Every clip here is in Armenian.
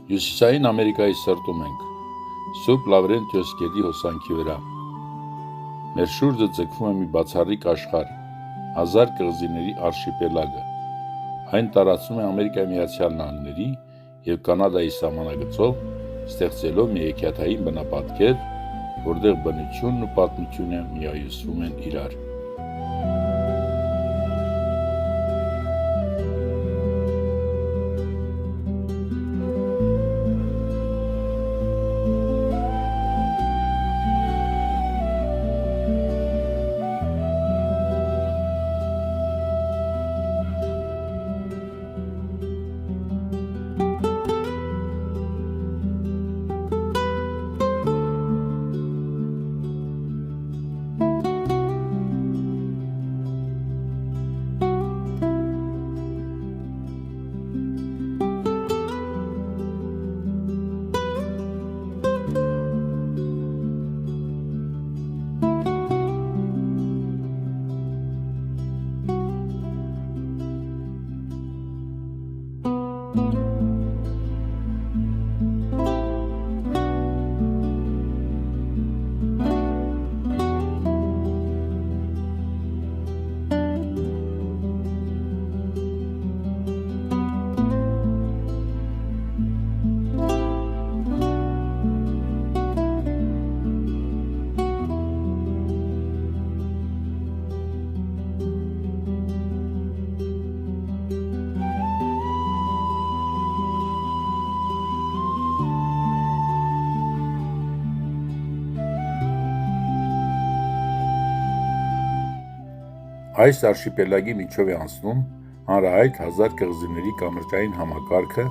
Հյուսիսային Ամերիկայի սրտում ենք, Սուրբ Լավրենտիոս գետի հոսանքի վրա։ Մեր շուրջը ձգվում է մի բացառիկ աշխարհ, 1000 կղզիների արշիպելագը։ Այն տարածվում է Ամերիկայի Միացյալ Նահանգների և Կանադայի սահմանագծով, ստեղծելով մի հեքիաթային բնապատկեր, որտեղ բնությունն ու պատմությունը միահյուսվում են իրար։ Այս արշիպելագի միջով է անցնում հանրահայտ 1000 կղզիների կամրջային համակարգը,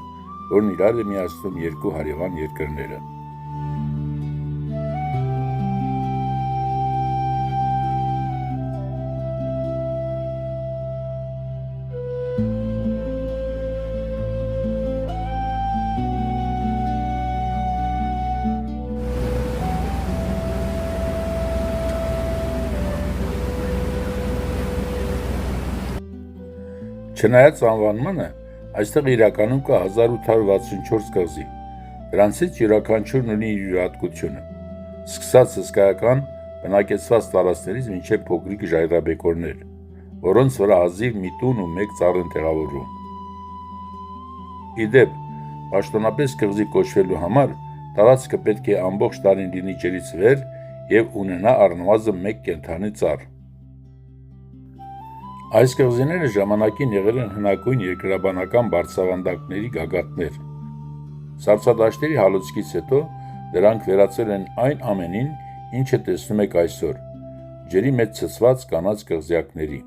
որն իրար է միացնում երկու հարևան երկրները։ Չնայած անվանմանը, այստեղ իրականում կա 1864 կղզի, դրանցից յուրաքանչյուրն ունի իր յուրահատկությունը, սկսած հսկայական բնակեցված տարածքներից մինչև փոքրիկ ժայռաբեկորներ, որոնց վրա հազիվ մի տուն ու մեկ ծառ են տեղավորվում։ Ի դեպ, պաշտոնապես կղզի կոչվելու համար տարածքը պետք է ամբողջ տարին լինի ջրից վեր և ունենա առնվազն մեկ կենդանի ծառ։ Այս կղզիները ժամանակին եղել են հնագույն երկրաբանական բարձրավանդակների գագաթներ։ Սառցադաշտերի հալոցքից հետո դրանք վերածվել են այն ամենին, ինչը տեսնում եք այսօր՝ ջրի մեջ ցցված կանաչ կղզյակների։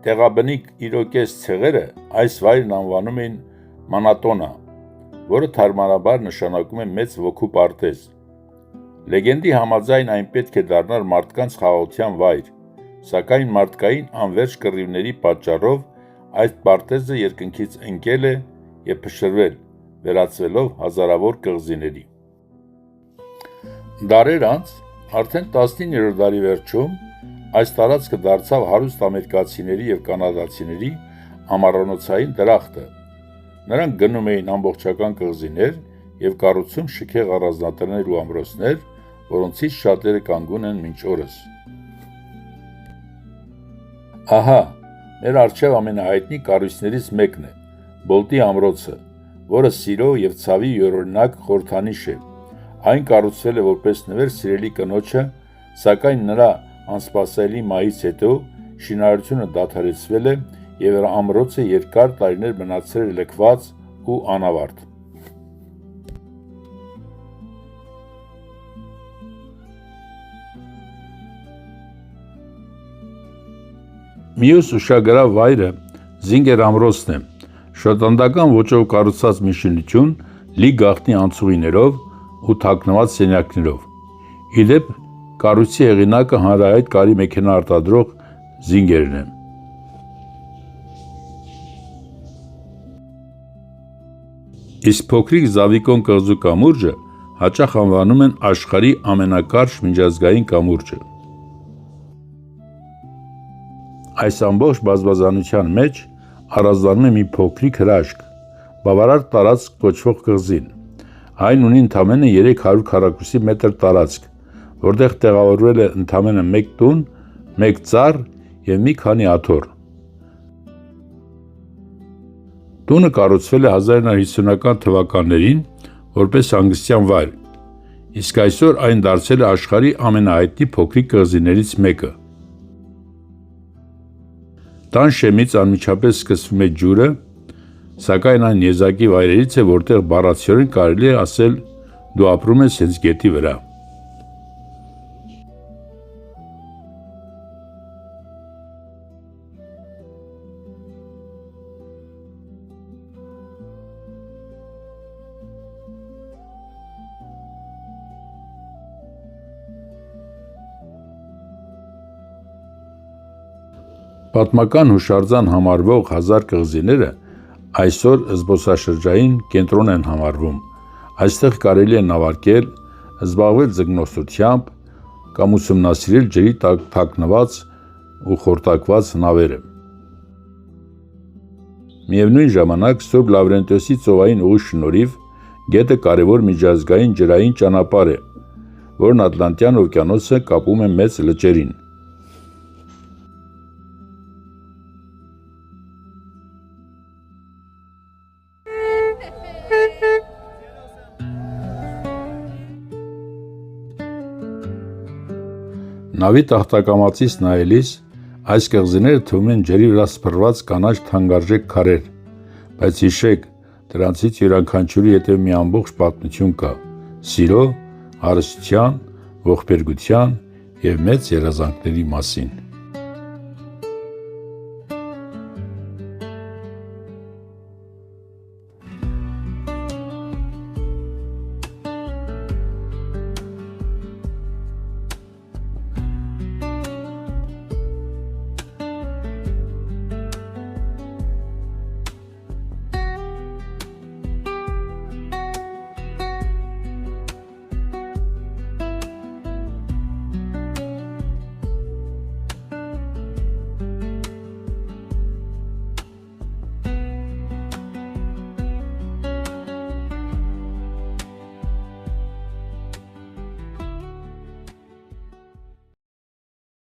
Տեղաբնիկ իրոկես ցեղերը այս վայրն անվանում էին Մանատոնա, որը թարգմանաբար նշանակում է մեծ ոգու պարտեզ։ Լեգենդի համաձայն այն պետք է դառնար մարդկանց խաղաղության վայր, սակայն մարդկային անվերջ կռիվների պատճառով այդ պարտեզը երկնքից ընկել է և փշրվել, վերածվելով հազարավոր կղզիների։ Դարեր անց, արդեն 19-րդ դարի վերջում, այս տարածքը դարձավ հարուստ ամերիկացիների և կանադացիների ամառանոցային դրախտը։ Նրանք գնում էին ամբողջական կղզիներ և կառուցում շքեղ առանձնատներ ու ամրոցներ, որոնցից շատերը կանգուն են մինչ օրս։ Ահա, մեր առջև ամենահայտնի կառույցներից մեկն է՝ Բոլտի ամրոցը, որը սիրո և ցավի յուրօրինակ խորհրդանիշ է։ Այն կառուցվել է որպես նվեր սիրելի կնոջը, սակայն նրա անսպասելի մահից հետո շինարարությունը դադարեցվել է և ամրոցը երկար տարիներ մնացել է լքված ու անավարտ։ Մյուս ուշագրավ վայրը Զինգեր ամրոցն է, շոտլանդական ոճով կառուցված մի շինություն, լի գաղտնի անցուղիներով ու թաքնված սենյակներով։ Ի դեպ, կառույցի հեղինակը հանրահայտ կարի մեքենա արտադրող Զինգերն է։ Իսկ փոքրիկ Զավիկոն կղզու կամուրջը հաճախ անվանում են աշխարհի ամենակարճ միջազգային կամուրջը։ Այս ամբողջ բազմազանության մեջ առանձնանում է մի փոքրիկ հրաշք, բավարար տարածք կոչվող կղզին։ Այն ունի ընդամենը 300 քառակուսի մետր տարածք, որտեղ տեղավորվել է ընդամենը մեկ տուն, մեկ ծառ և մի քանի աթոռ։ Տունը կառուցվել է 1950-ական թվականներին որպես հանգստյան վայր, իսկ այսօր այն դարձել է աշխարհի ամենահայտնի փոքրիկ կղզիներից մեկը։ Տան շեմից անմիջապես սկսվում է ջուրը, սակայն այն եզակի վայրերից է, որտեղ բառացիորեն կարելի է ասել դու ապրում ես հենց գետի վրա։ Պատմական հուշարձան համարվող 1000 կղզիները այսօր զբոսաշրջային կենտրոն են համարվում։ Այստեղ կարելի է նավարկել, զբաղվել ձկնորսությամբ կամ ուսումնասիրել ջրի տակ թաքնված ու խորտակված նավերը։ Միևնույն ժամանակ Սուրբ Լավրենտիոսի ծովային ուղու շնորհիվ գետը կարևոր միջազգային ջրային ճանապարհ է, որն Ատլանտյան օվկիանոսը կապում է մեծ լճերին։ Նավի տախտակամածից նայելիս այս կղզիները թվում են ջրի վրա սփռված կանաչ թանկարժեք քարեր, բայց հիշեք, դրանցից յուրաքանչյուրի հետև մի ամբողջ պատմություն կա՝ սիրո, հարստության, ողբերգության և մեծ երազանքների մասին։